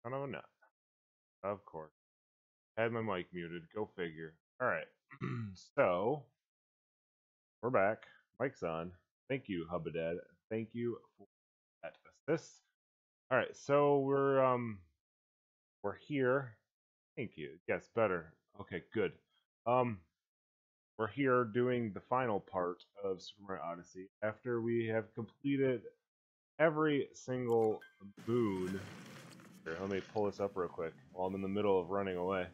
Son of a nut. Of course. Had my mic muted. Go figure. Alright. So, we're back. Mic's on. Thank you, Hubadad. Thank you for that assist. Alright, so we're here. Thank you. Yes, better. Okay, good. Um we're here doing the final part of Super Mario Odyssey after we have completed every single moon. Here, let me pull this up real quick while I'm in the middle of running away.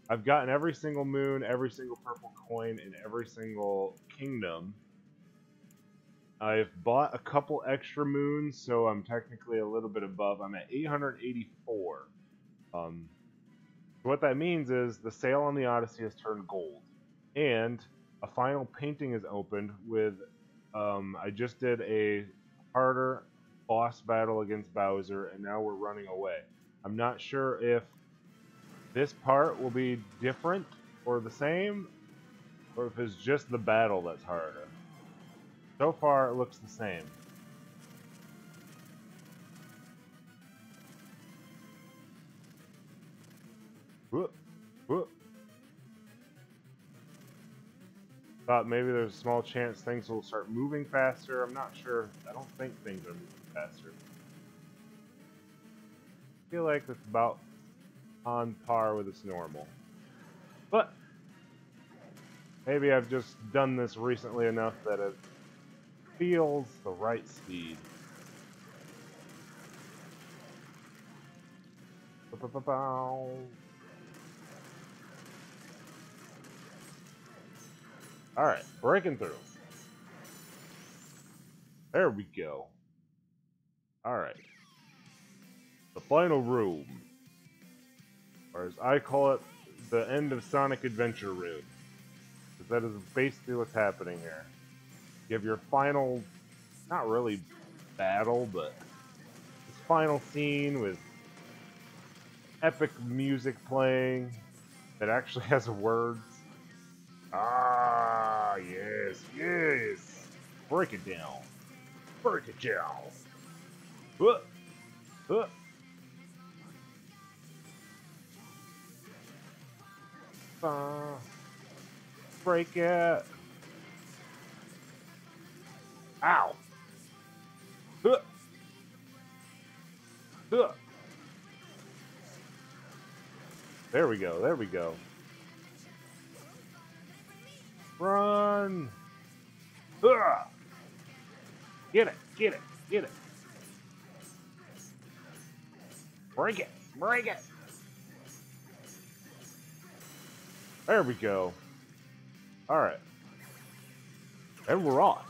I've gotten every single moon, every single purple coin, and every single kingdom. I've bought a couple extra moons, so I'm technically a little bit above. I'm at 884. What that means is the sail on the Odyssey has turned gold, and a final painting is opened with. I just did a harder boss battle against Bowser, and now we're running away. I'm not sure if this part will be different or the same, or if it's just the battle that's harder. So far, it looks the same. Whoop, whoop. Thought maybe there's a small chance things will start moving faster. I'm not sure. I don't think things are moving faster. I feel like it's about on par with its normal. But maybe I've just done this recently enough that it feels the right speed. Alright, breaking through. There we go. Alright. The final room. Or as I call it, the end of Sonic Adventure room. Because that is basically what's happening here. You have your final, not really battle, but this final scene with epic music playing that actually has words. Ah, yes, yes. Break it down. Break it down. Uh, uh. Break it. Ow. Uh. Uh. There we go, there we go. Run. Uh. Get it, get it, get it. Break it, break it. There we go. Alright. And we're off.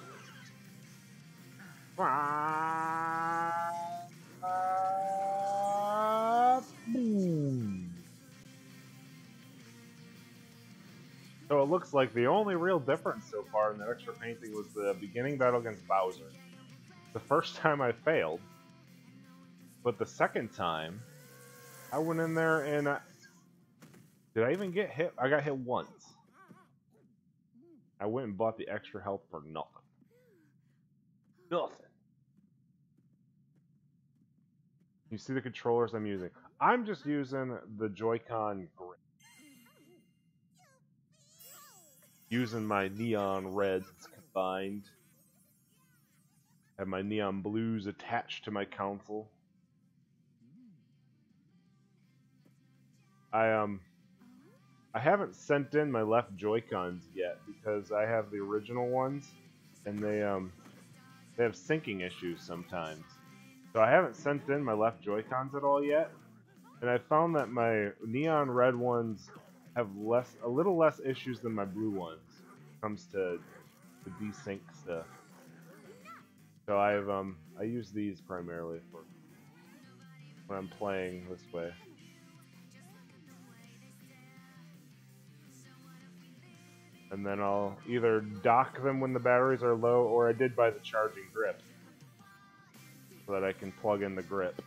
Boom. So it looks like the only real difference so far in that extra painting was the beginning battle against Bowser. The first time I failed, but the second time, I went in there and did I even get hit? I got hit once. I went and bought the extra health for nothing. Nothing. You see the controllers I'm using. I'm just using the Joy-Con grip. Using my neon reds combined. Have my neon blues attached to my console. I haven't sent in my left Joy-Cons yet because I have the original ones, and they have syncing issues sometimes. So I haven't sent in my left Joy-Cons at all yet, and I found that my neon red ones have a little less issues than my blue ones when it comes to the desync stuff. So I use these primarily for when I'm playing this way. And then I'll either dock them when the batteries are low, or I did buy the charging grip so that I can plug in the grip.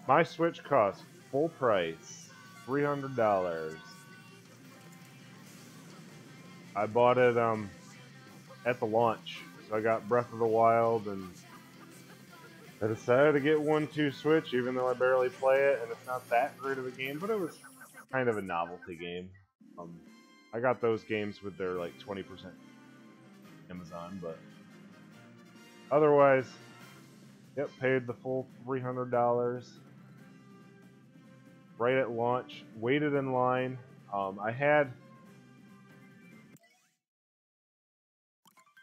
My Switch costs full price, $300. I bought it at the launch, so I got Breath of the Wild and I decided to get 1-2 Switch, even though I barely play it, and it's not that great of a game, but it was kind of a novelty game. I got those games with their like 20% Amazon, but otherwise, yep, paid the full $300 right at launch. Waited in line. I had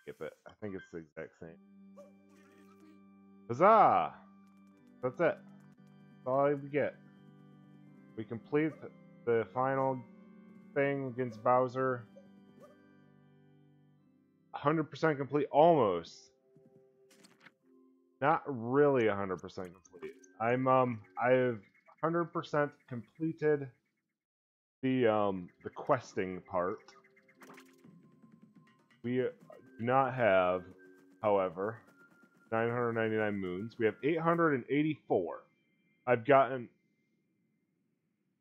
skip it. I think it's the exact same. Huzzah! That's it. That's all we get. We complete the final thing against Bowser. 100% complete, almost. Not really 100% complete. I've 100% completed the questing part. We do not have, however, 999 moons. We have 884. I've gotten.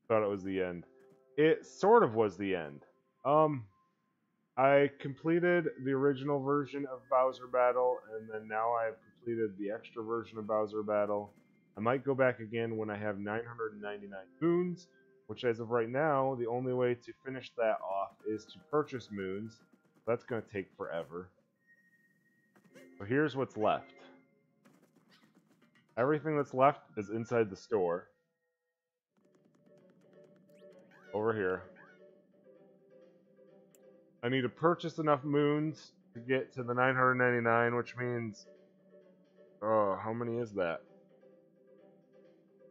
Thought it was the end. It sort of was the end. I completed the original version of Bowser Battle, and then now I have completed the extra version of Bowser Battle. I might go back again when I have 999 moons, which as of right now, the only way to finish that off is to purchase moons. That's going to take forever. So here's what's left. Everything that's left is inside the store. Over here. I need to purchase enough moons to get to the 999, which means... Oh, how many is that?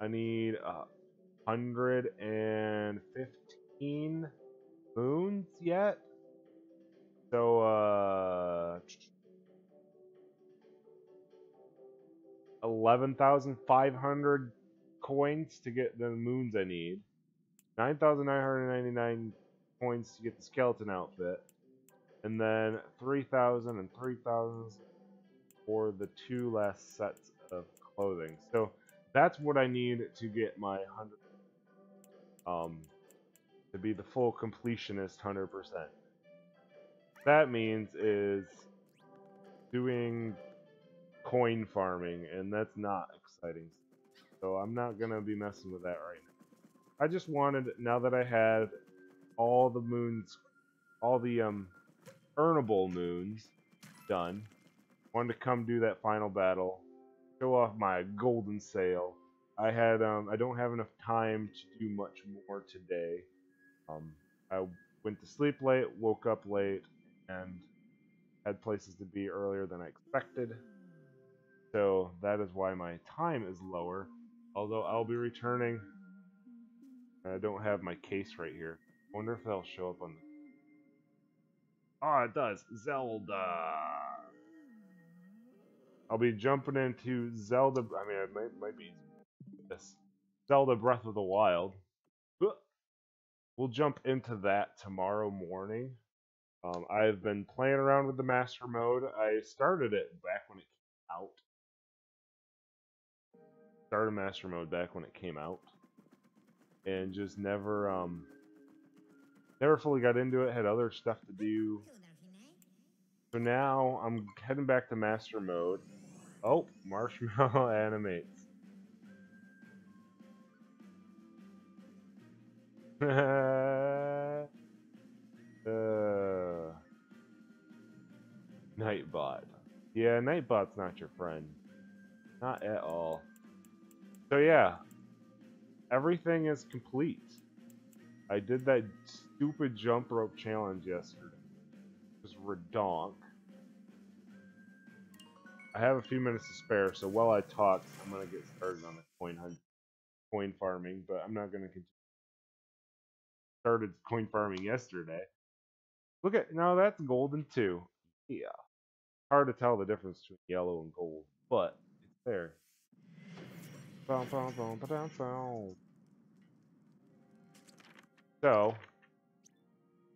I need 115 moons yet. So, 11,500 coins to get the moons I need. 9,999 coins to get the skeleton outfit. And then 3,000 and 3,000 for the 2 last sets of clothing. So that's what I need to get my 100, to be the full completionist 100%. That means is doing coin farming, and that's not exciting. So I'm not gonna be messing with that right now. I just wanted, now that I had all the moons, all the earnable moons done, wanted to come do that final battle, show off my golden sail. I don't have enough time to do much more today. I went to sleep late, woke up late, and had places to be earlier than I expected. So that is why my time is lower. Although I'll be returning. I don't have my case right here. I wonder if they'll show up on the... Oh, it does. Zelda. I'll be jumping into Zelda. I mean, it might be this Zelda Breath of the Wild. We'll jump into that tomorrow morning. I've been playing around with the Master Mode. I started it back when it came out. Started Master Mode back when it came out, and just never fully got into it. Had other stuff to do. So now I'm heading back to Master Mode. Oh, Marshmallow animates. Nightbot. Yeah, Nightbot's not your friend. Not at all. So yeah, everything is complete. I did that stupid jump rope challenge yesterday. It was redonk. I have a few minutes to spare, so while I talk, I'm gonna get started on the coin farming, but I'm not gonna continue. Started coin farming yesterday. Look at, no, that's golden too. Yeah. Hard to tell the difference between yellow and gold, but it's there. So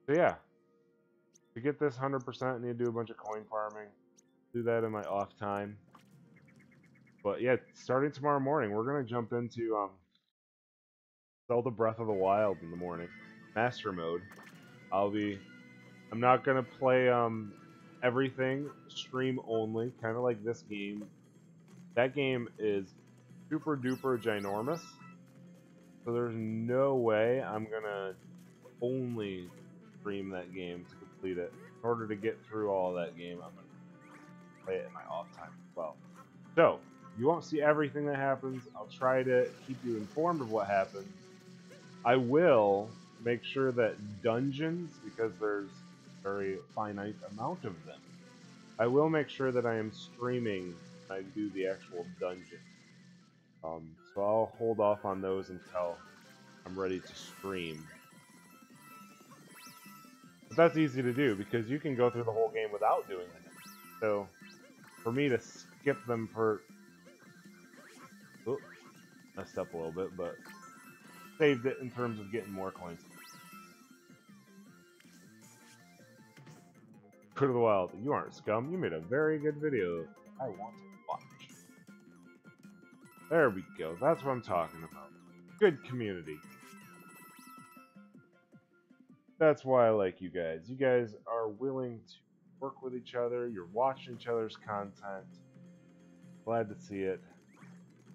yeah, to get this 100%, I need to do a bunch of coin farming. Do that in my off time. But yeah, starting tomorrow morning, we're gonna jump into Zelda Breath of the Wild in the morning, Master Mode. I'm not gonna play everything stream only, kind of like this game. That game is super duper ginormous, so there's no way I'm gonna only stream that game to complete it. In order to get through all of that game, I'm gonna play it in my off time as well. So, you won't see everything that happens. I'll try to keep you informed of what happens. I will make sure that dungeons, because there's a very finite amount of them, I will make sure that I am streaming when I do the actual dungeon. So I'll hold off on those until I'm ready to stream. But that's easy to do because you can go through the whole game without doing it. So for me to skip them for... Oops, messed up a little bit, but saved it in terms of getting more coins. Go to the Wild, you aren't scum. You made a very good video. I want to watch. There we go. That's what I'm talking about. Good community. That's why I like you guys. You guys are willing to work with each other. You're watching each other's content. Glad to see it.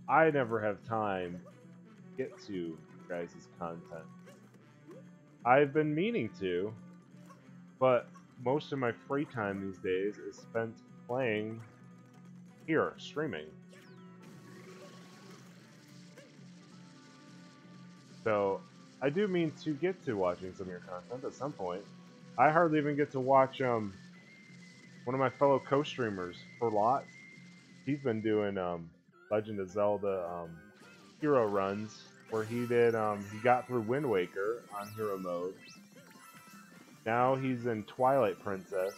I never have time to get to you guys' content. I've been meaning to, but most of my free time these days is spent playing here, streaming. So, I do mean to get to watching some of your content at some point. I hardly even get to watch one of my fellow co-streamers, Ferlot. He's been doing Legend of Zelda hero runs, where he did he got through Wind Waker on hero mode. Now he's in Twilight Princess.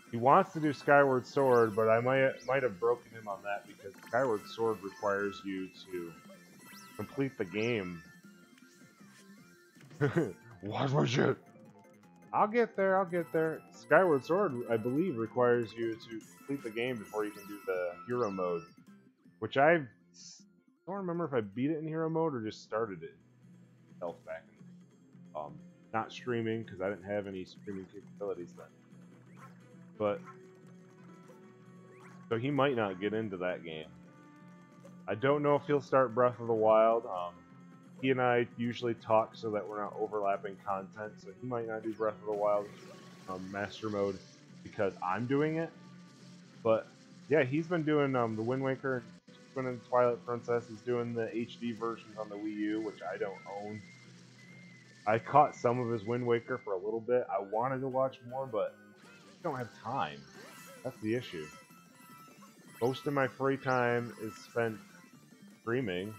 He wants to do Skyward Sword, but I might have broken him on that because Skyward Sword requires you to complete the game. What was it? I'll get there, I'll get there. Skyward Sword, I believe, requires you to complete the game before you can do the hero mode. Which I don't remember if I beat it in hero mode or just started it itself back in not streaming because I didn't have any streaming capabilities then. But so he might not get into that game. I don't know if he'll start Breath of the Wild. He and I usually talk so that we're not overlapping content, so he might not do Breath of the Wild Master Mode because I'm doing it. But yeah, he's been doing the Wind Waker, he's been in Twilight Princess, he's doing the HD versions on the Wii U, which I don't own. I caught some of his Wind Waker for a little bit. I wanted to watch more, but I don't have time. That's the issue. Most of my free time is spent streaming,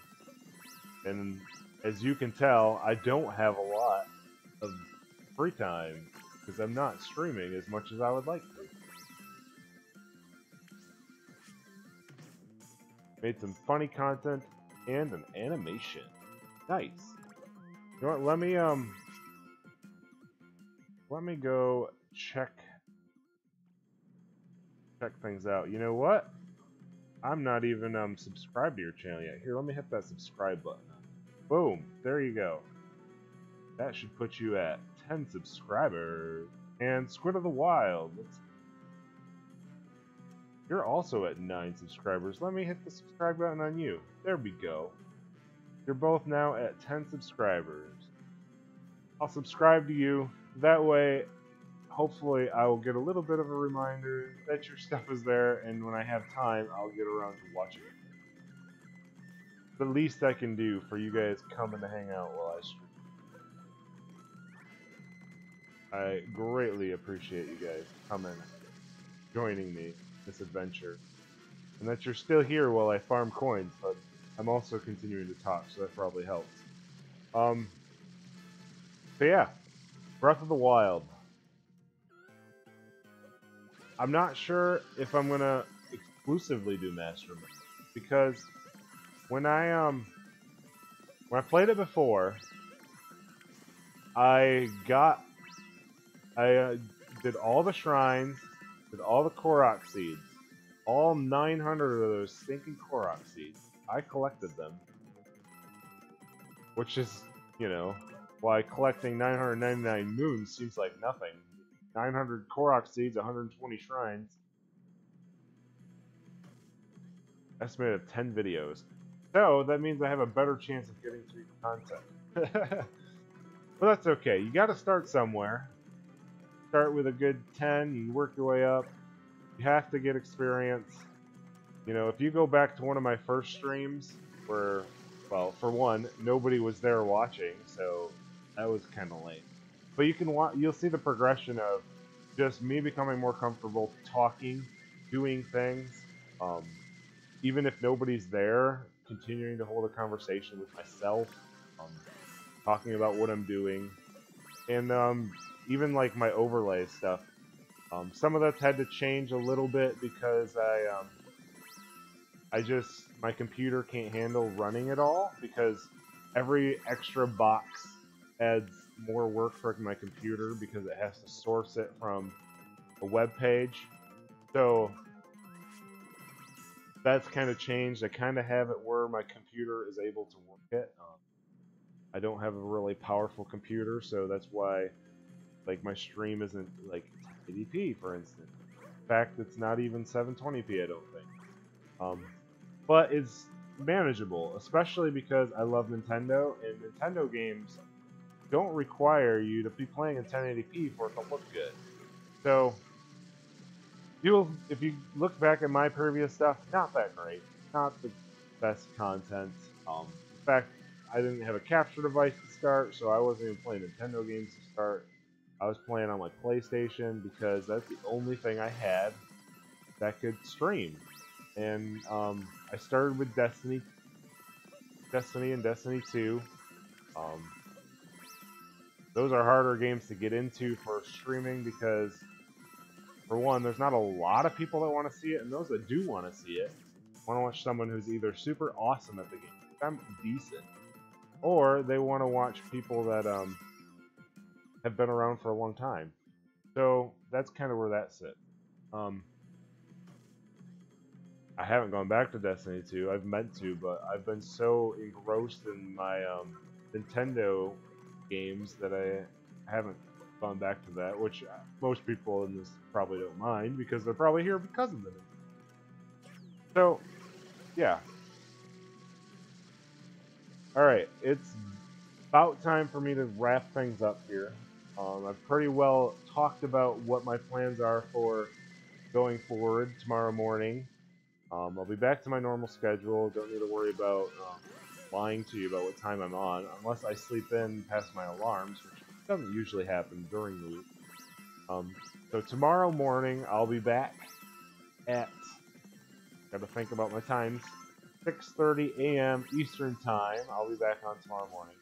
and as you can tell, I don't have a lot of free time because I'm not streaming as much as I would like to. Made some funny content and an animation. Nice. You know what? Let me go check things out. You know what? I'm not even subscribed to your channel yet. Here, let me hit that subscribe button. Boom, there you go. That should put you at 10 subscribers. And Squid of the Wild. You're also at 9 subscribers. Let me hit the subscribe button on you. There we go. You're both now at 10 subscribers. I'll subscribe to you. That way, hopefully, I will get a little bit of a reminder that your stuff is there, and when I have time, I'll get around to watching it. The least I can do for you guys coming to hang out while I stream. I greatly appreciate you guys coming, joining me in this adventure. And that you're still here while I farm coins, but I'm also continuing to talk, so that probably helps. So yeah, Breath of the Wild. I'm not sure if I'm gonna exclusively do Master Mode, because when I played it before, I did all the shrines, did all the Korok seeds, all 900 of those stinking Korok seeds. I collected them, which is, you know, why collecting 999 moons seems like nothing. 900 Korok seeds, 120 shrines. Estimated of 10 videos. So that means I have a better chance of getting through content. But that's okay. You got to start somewhere. Start with a good 10. You work your way up. You have to get experience. You know, if you go back to one of my first streams where, well, for one, nobody was there watching, so that was kind of lame. But you'll see the progression of just me becoming more comfortable talking, doing things, um, even if nobody's there, continuing to hold a conversation with myself, um, talking about what I'm doing, and even like my overlay stuff. Some of that's had to change a little bit because my computer can't handle running it all because every extra box adds more work for my computer because it has to source it from a web page. So that's kind of changed. I kind of have it where my computer is able to work it. I don't have a really powerful computer, so that's why like my stream isn't like 1080p, for instance. In fact, it's not even 720p, I don't think. But it's manageable, especially because I love Nintendo, and Nintendo games don't require you to be playing in 1080p for it to look good. So, if you look back at my previous stuff, not that great, not the best content. In fact, I didn't have a capture device to start, so I wasn't even playing Nintendo games to start. I was playing on my PlayStation because that's the only thing I had that could stream. And I started with Destiny and Destiny 2. Those are harder games to get into for streaming because, for one, there's not a lot of people that want to see it, and those that do want to see it want to watch someone who's either super awesome at the game, I'm decent, or they want to watch people that have been around for a long time. So that's kind of where that sits. I haven't gone back to Destiny 2. I've meant to, but I've been so engrossed in my Nintendo games that I haven't gone back to that, which most people in this probably don't mind because they're probably here because of it. So, yeah. Alright, it's about time for me to wrap things up here. I've pretty well talked about what my plans are for going forward tomorrow morning. I'll be back to my normal schedule. Don't need to worry about lying to you about what time I'm on, unless I sleep in past my alarms, which doesn't usually happen during the week. So tomorrow morning, I'll be back at, gotta think about my times, 6:30 a.m. Eastern Time. I'll be back on tomorrow morning.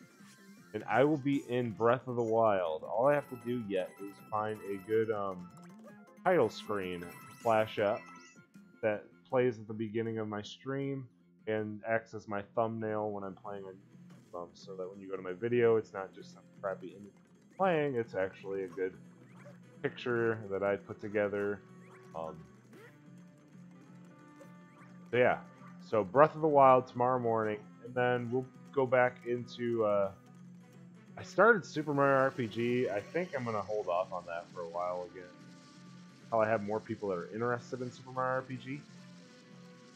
And I will be in Breath of the Wild. All I have to do yet is find a good title screen to flash up that plays at the beginning of my stream and acts as my thumbnail when I'm playing on so that when you go to my video, it's not just some crappy image playing, it's actually a good picture that I put together. So yeah, so Breath of the Wild tomorrow morning, and then we'll go back into, I started Super Mario RPG. I think I'm going to hold off on that for a while again. How I have more people that are interested in Super Mario RPG.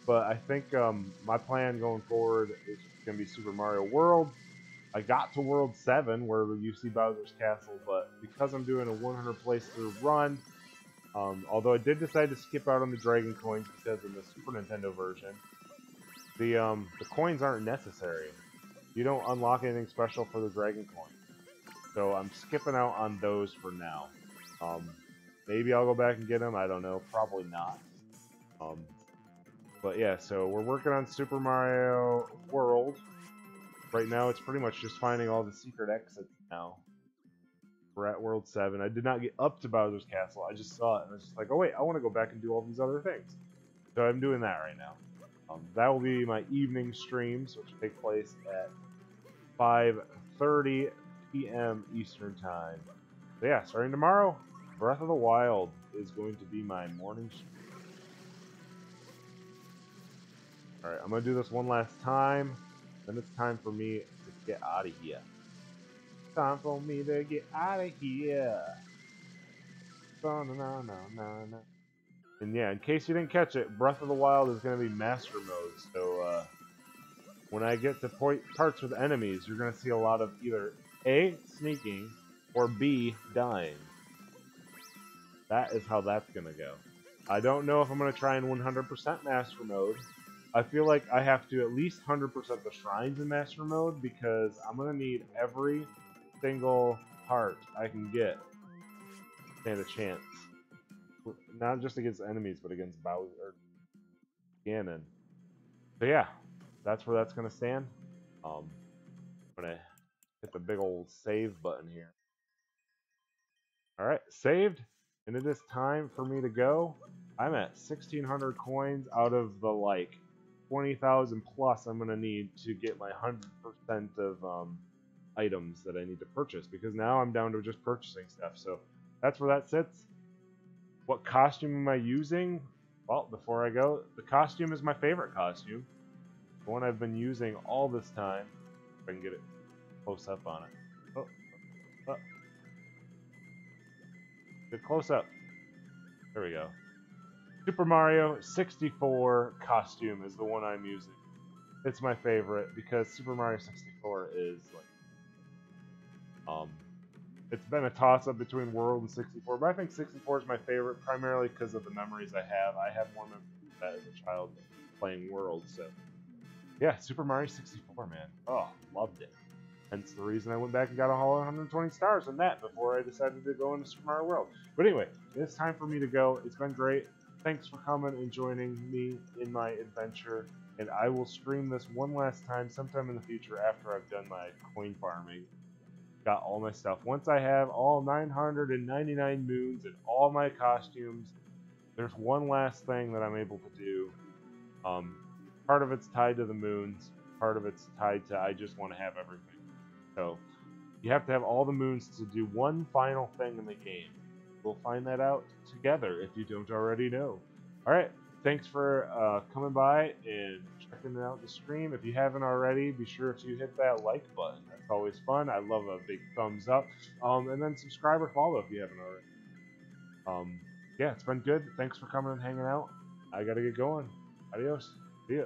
But I think my plan going forward is going to be Super Mario World. I got to World 7 where you see Bowser's Castle, but because I'm doing a 100 playthrough run, although I did decide to skip out on the Dragon Coins because in the Super Nintendo version, the coins aren't necessary. You don't unlock anything special for the Dragon Coins. So I'm skipping out on those for now. Maybe I'll go back and get them, I don't know, probably not. But yeah, so we're working on Super Mario World. Right now, it's pretty much just finding all the secret exits now. We're at World 7. I did not get up to Bowser's Castle. I just saw it, and I was just like, oh wait, I want to go back and do all these other things. So I'm doing that right now. That will be my evening streams, which take place at 5:30 p.m. Eastern Time. So yeah, starting tomorrow, Breath of the Wild is going to be my morning stream. Alright, I'm going to do this one last time, then it's time for me to get out of here. Time for me to get out of here. Na, na, na, na, na. And yeah, in case you didn't catch it, Breath of the Wild is going to be Master Mode, so when I get to parts with enemies, you're going to see a lot of either A, sneaking, or B, dying. That is how that's going to go. I don't know if I'm going to try and 100% Master Mode. I feel like I have to at least 100% the shrines in Master Mode because I'm going to need every single heart I can get to stand a chance. Not just against enemies, but against Bowser or Ganon. So yeah, that's where that's going to stand. I'm going to hit the big old save button here. Alright, saved. And it is time for me to go. I'm at 1,600 coins out of the, like, 20,000 plus I'm going to need to get my 100% of items that I need to purchase. Because now I'm down to just purchasing stuff. So that's where that sits. What costume am I using? Well, before I go, the costume is my favorite costume. The one I've been using all this time. If I can get it close up on it. Oh, oh. Get close up. There we go. Super Mario 64 costume is the one I'm using. It's my favorite because Super Mario 64 is like, it's been a toss-up between World and 64, but I think 64 is my favorite primarily because of the memories I have. I have more memories of that as a child playing World, so yeah, Super Mario 64, man. Oh, loved it. Hence the reason I went back and got all 120 stars in that before I decided to go into Super Mario World. But anyway, it's time for me to go. It's been great. Thanks for coming and joining me in my adventure. And I will stream this one last time sometime in the future after I've done my coin farming. Got all my stuff. Once I have all 999 moons and all my costumes, there's one last thing that I'm able to do. Part of it's tied to the moons. Part of it's tied to I just want to have everything. So you have to have all the moons to do one final thing in the game. We'll find that out together if you don't already know. Alright, thanks for coming by and checking out the stream. If you haven't already, be sure to hit that like button. That's always fun. I love a big thumbs up. And then subscribe or follow if you haven't already. Yeah, it's been good. Thanks for coming and hanging out. I gotta get going. Adios. See ya.